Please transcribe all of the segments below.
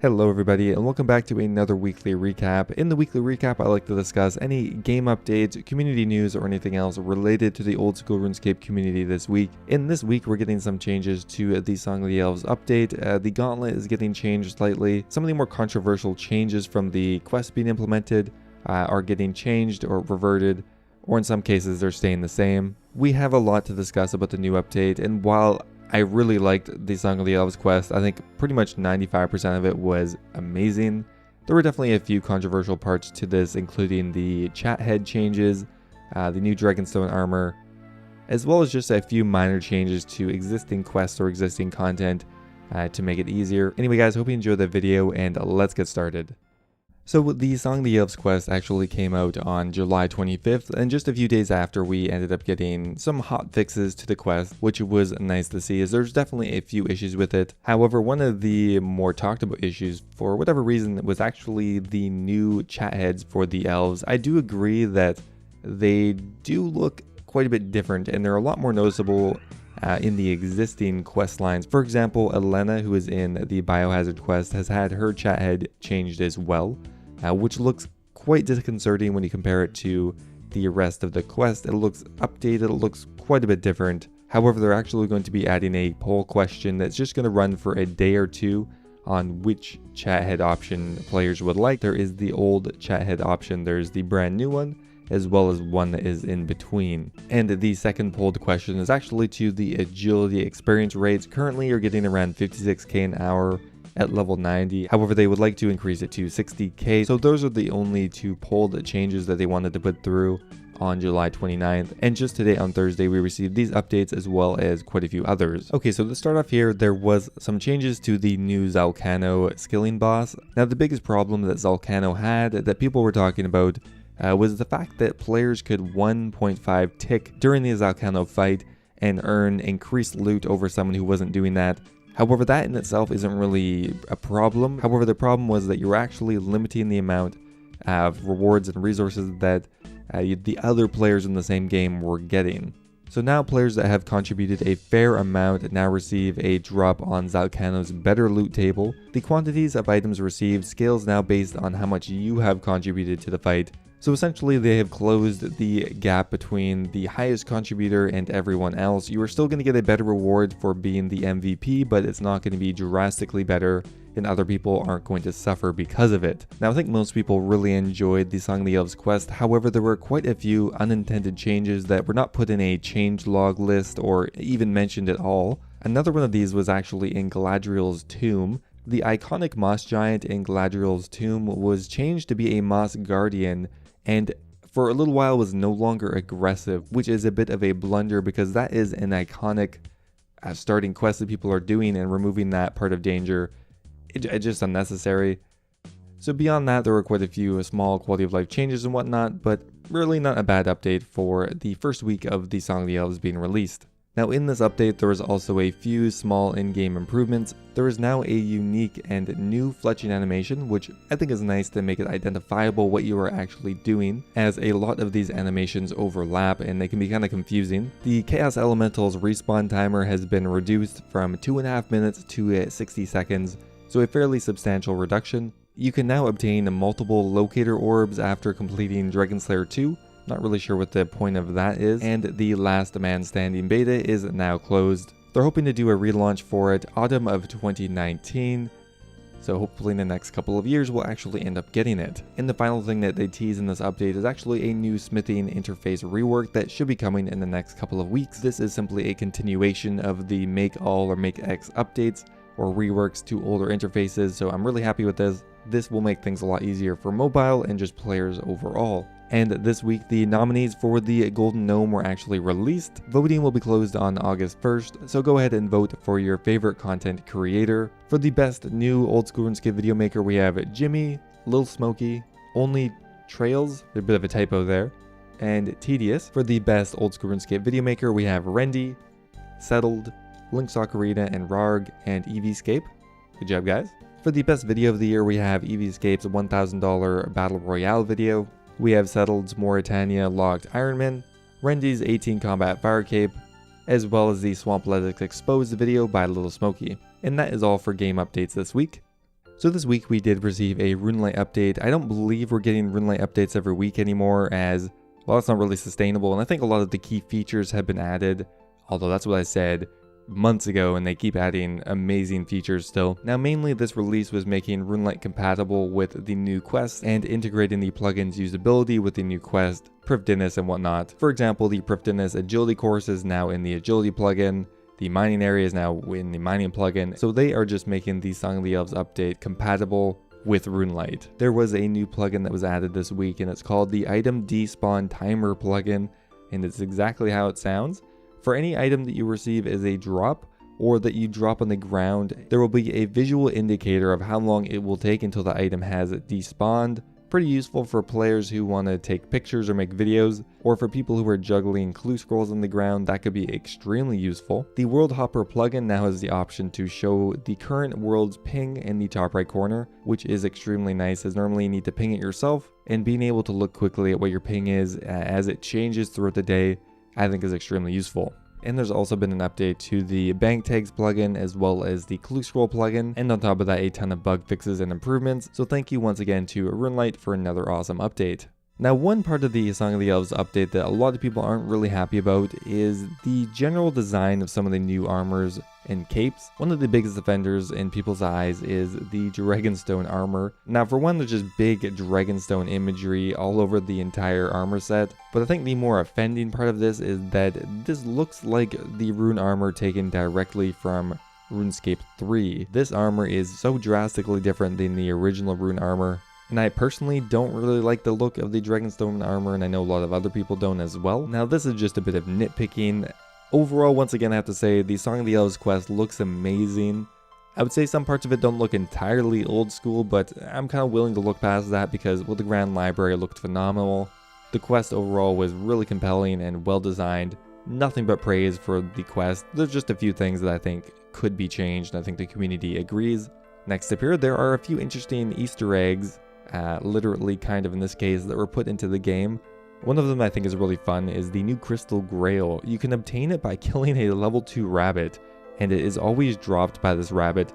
Hello everybody and welcome back to another weekly recap. In the weekly recap, I like to discuss any game updates, community news, or anything else related to the old school RuneScape community this week. In this week, we're getting some changes to the Song of the Elves update. The Gauntlet is getting changed slightly. Some of the more controversial changes from the quest being implemented are getting changed or reverted, or in some cases they're staying the same. We have a lot to discuss about the new update, and while I really liked the Song of the Elves quest, I think pretty much 95% of it was amazing. There were definitely a few controversial parts to this, including the chathead changes, the new Dragonstone armor, as well as just a few minor changes to existing quests or existing content to make it easier. Anyway guys, hope you enjoyed the video and let's get started. So the Song of the Elves quest actually came out on July 25th, and just a few days after we ended up getting some hot fixes to the quest, which was nice to see, as there's definitely a few issues with it. However, one of the more talked about issues, for whatever reason, was actually the new chatheads for the elves. I do agree that they do look quite a bit different, and they're a lot more noticeable in the existing quest lines. For example, Elena, who is in the Biohazard quest, has had her chathead changed as well. Which looks quite disconcerting when you compare it to the rest of the quest. It looks updated, it looks quite a bit different. However, they're actually going to be adding a poll question that's just going to run for a day or two on which chathead option players would like. There is the old chathead option, there's the brand new one, as well as one that is in between. And the second polled question is actually to the agility experience rates. Currently you're getting around 56k an hour at level 90. However, they would like to increase it to 60k. So those are the only two polled changes that they wanted to put through on July 29th. And just today on Thursday, we received these updates as well as quite a few others. Okay, so to start off here, there was some changes to the new Zalcano skilling boss. Now, the biggest problem that Zalcano had that people were talking about was the fact that players could 1.5 tick during the Zalcano fight and earn increased loot over someone who wasn't doing that. However, that in itself isn't really a problem. However, the problem was that you're actually limiting the amount of rewards and resources that the other players in the same game were getting. So now players that have contributed a fair amount now receive a drop on Zalcano's better loot table. The quantities of items received scales now based on how much you have contributed to the fight. So essentially they have closed the gap between the highest contributor and everyone else. You are still going to get a better reward for being the MVP, but it's not going to be drastically better, and other people aren't going to suffer because of it. Now I think most people really enjoyed the Song of the Elves quest. However, there were quite a few unintended changes that were not put in a change log list or even mentioned at all. Another one of these was actually in Galadriel's tomb. The iconic moss giant in Galadriel's tomb was changed to be a moss guardian, and for a little while was no longer aggressive, which is a bit of a blunder because that is an iconic starting quest that people are doing, and removing that part of danger, it's just unnecessary. So beyond that, there were quite a few small quality of life changes and whatnot, but really not a bad update for the first week of the Song of the Elves being released. Now in this update, there was also a few small in-game improvements. There is now a unique and new fletching animation, which I think is nice to make it identifiable what you are actually doing, as a lot of these animations overlap and they can be kind of confusing. The Chaos Elemental's respawn timer has been reduced from 2.5 minutes to 60 seconds, so a fairly substantial reduction. You can now obtain multiple locator orbs after completing Dragonslayer 2. Not really sure what the point of that is. And the Last Man Standing beta is now closed. They're hoping to do a relaunch for it autumn of 2019. So hopefully in the next couple of years we'll actually end up getting it. And the final thing that they tease in this update is actually a new smithing interface rework that should be coming in the next couple of weeks. This is simply a continuation of the Make All or Make X updates or reworks to older interfaces, so I'm really happy with this. This will make things a lot easier for mobile and just players overall. And this week, the nominees for the Golden Gnome were actually released. Voting will be closed on August 1st, so go ahead and vote for your favorite content creator. For the best new old school RuneScape video maker, we have Jimmy, Lil Smokey, Only Trails, there's a bit of a typo there, and Tedious. For the best old school RuneScape video maker, we have Rendy, Settled, Link's Ocarina, and Rarg, and EVscape. Good job, guys. For the best video of the year, we have EVscape's $1,000 Battle Royale video. We have Settled's Mauritania Locked Ironman, Rendy's 18 Combat Fire Cape, as well as the Swamp Lettuce Exposed video by Little Smokey. And that is all for game updates this week. So this week we did receive a Runelite update. I don't believe we're getting Runelite updates every week anymore, as, well, it's not really sustainable, and I think a lot of the key features have been added, although that's what I said months ago, and they keep adding amazing features still. Now mainly this release was making Runelite compatible with the new quests and integrating the plugin's usability with the new quest, Prifddinas and whatnot. For example, the Prifddinas agility course is now in the agility plugin, the mining area is now in the mining plugin, so they are just making the Song of the Elves update compatible with Runelite. There was a new plugin that was added this week, and it's called the Item Despawn Timer plugin, and it's exactly how it sounds. For any item that you receive as a drop, or that you drop on the ground, there will be a visual indicator of how long it will take until the item has despawned. Pretty useful for players who want to take pictures or make videos, or for people who are juggling clue scrolls on the ground, that could be extremely useful. The World Hopper plugin now has the option to show the current world's ping in the top right corner, which is extremely nice, as normally you need to ping it yourself, and being able to look quickly at what your ping is as it changes throughout the day, I think is extremely useful. And there's also been an update to the bank tags plugin as well as the clue scroll plugin, and on top of that a ton of bug fixes and improvements, so thank you once again to Runelite for another awesome update. Now one part of the Song of the Elves update that a lot of people aren't really happy about is the general design of some of the new armors and capes. One of the biggest offenders in people's eyes is the Dragonstone armor. Now for one, there's just big Dragonstone imagery all over the entire armor set, but I think the more offending part of this is that this looks like the rune armor taken directly from RuneScape 3. This armor is so drastically different than the original rune armor, and I personally don't really like the look of the Dragonstone armor, and I know a lot of other people don't as well. Now this is just a bit of nitpicking. Overall, once again, I have to say the Song of the Elves quest looks amazing. I would say some parts of it don't look entirely old school, but I'm kind of willing to look past that because, well, the Grand Library looked phenomenal. The quest overall was really compelling and well designed. Nothing but praise for the quest. There's just a few things that I think could be changed, and I think the community agrees. Next up here, there are a few interesting Easter eggs, literally kind of in this case, that were put into the game. One of them I think is really fun is the new Crystal Grail. You can obtain it by killing a level 2 rabbit, and it is always dropped by this rabbit.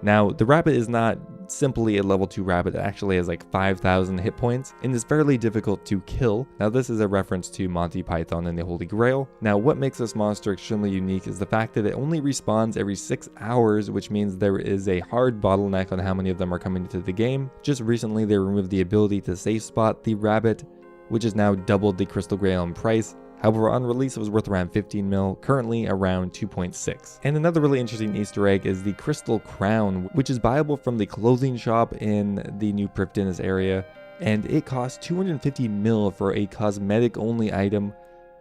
Now, the rabbit is not simply a level 2 rabbit, it actually has like 5,000 hit points, and is fairly difficult to kill. Now, this is a reference to Monty Python and the Holy Grail. Now, what makes this monster extremely unique is the fact that it only respawns every 6 hours, which means there is a hard bottleneck on how many of them are coming into the game. Just recently, they removed the ability to safe spot the rabbit, which has now doubled the Crystal Grail in price. However, on release it was worth around 15 mil, currently around 2.6. And another really interesting Easter egg is the Crystal Crown, which is buyable from the clothing shop in the new Prifddinas area, and it costs 250 mil for a cosmetic only item,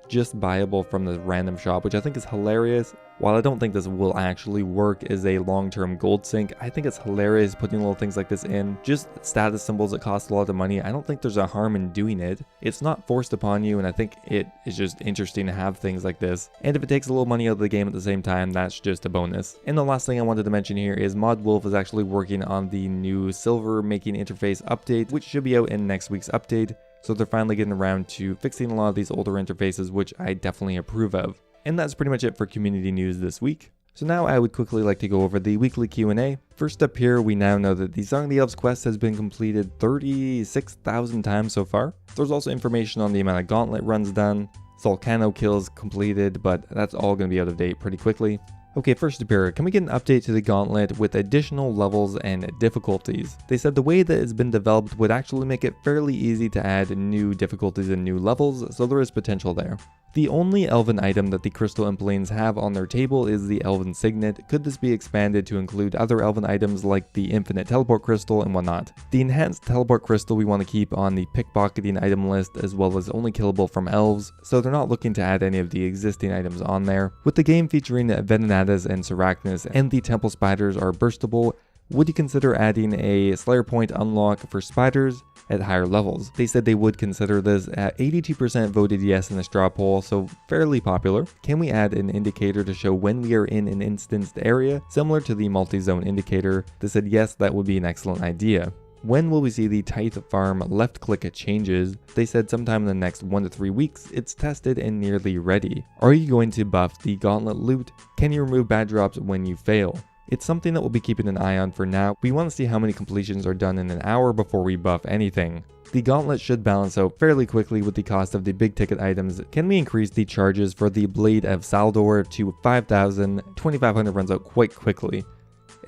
just buyable from the random shop, which I think is hilarious. While I don't think this will actually work as a long-term gold sink, I think it's hilarious putting little things like this in. Just status symbols that cost a lot of money. I don't think there's a harm in doing it. It's not forced upon you, and I think it is just interesting to have things like this. And if it takes a little money out of the game at the same time, that's just a bonus. And the last thing I wanted to mention here is Mod Wolf is actually working on the new silver making interface update, which should be out in next week's update. So they're finally getting around to fixing a lot of these older interfaces, which I definitely approve of. And that's pretty much it for community news this week. So now I would quickly like to go over the weekly Q&A. First up here, we now know that the Song of the Elves quest has been completed 36,000 times so far. There's also information on the amount of gauntlet runs done, Volcano kills completed, but that's all going to be out of date pretty quickly. Okay, first up here, can we get an update to the gauntlet with additional levels and difficulties? They said the way that it's been developed would actually make it fairly easy to add new difficulties and new levels, so there is potential there. The only elven item that the Crystal Implings have on their table is the Elven Signet. Could this be expanded to include other elven items like the Infinite Teleport Crystal and whatnot? The Enhanced Teleport Crystal we want to keep on the pickpocketing item list, as well as only killable from elves, so they're not looking to add any of the existing items on there. With the game featuring Venenatas and Sarachnis, and the Temple Spiders are burstable, would you consider adding a Slayer Point unlock for spiders at higher levels? They said they would consider this. At 82% voted yes in the straw poll, so fairly popular. Can we add an indicator to show when we are in an instanced area, similar to the multi-zone indicator? They said yes, that would be an excellent idea. When will we see the Tithe Farm left click changes? They said sometime in the next 1 to 3 weeks. It's tested and nearly ready. Are you going to buff the gauntlet loot? Can you remove bad drops when you fail? It's something that we'll be keeping an eye on for now. We want to see how many completions are done in an hour before we buff anything. The gauntlet should balance out fairly quickly with the cost of the big ticket items. Can we increase the charges for the Blade of Saldor to 5,000? 2,500 runs out quite quickly.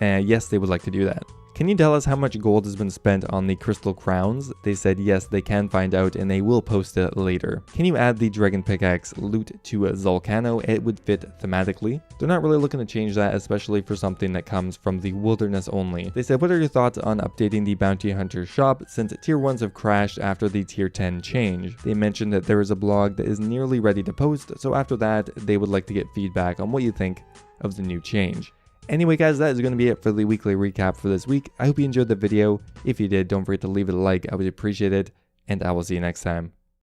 Yes, they would like to do that. Can you tell us how much gold has been spent on the crystal crowns? They said yes, they can find out and they will post it later. Can you add the dragon pickaxe loot to Zolcano? It would fit thematically. They're not really looking to change that, especially for something that comes from the wilderness only. They said, what are your thoughts on updating the bounty hunter shop since tier 1s have crashed after the tier 10 change? They mentioned that there is a blog that is nearly ready to post, so after that they would like to get feedback on what you think of the new change. Anyway guys, that is going to be it for the weekly recap for this week. I hope you enjoyed the video. If you did, don't forget to leave it a like, I would appreciate it, and I will see you next time.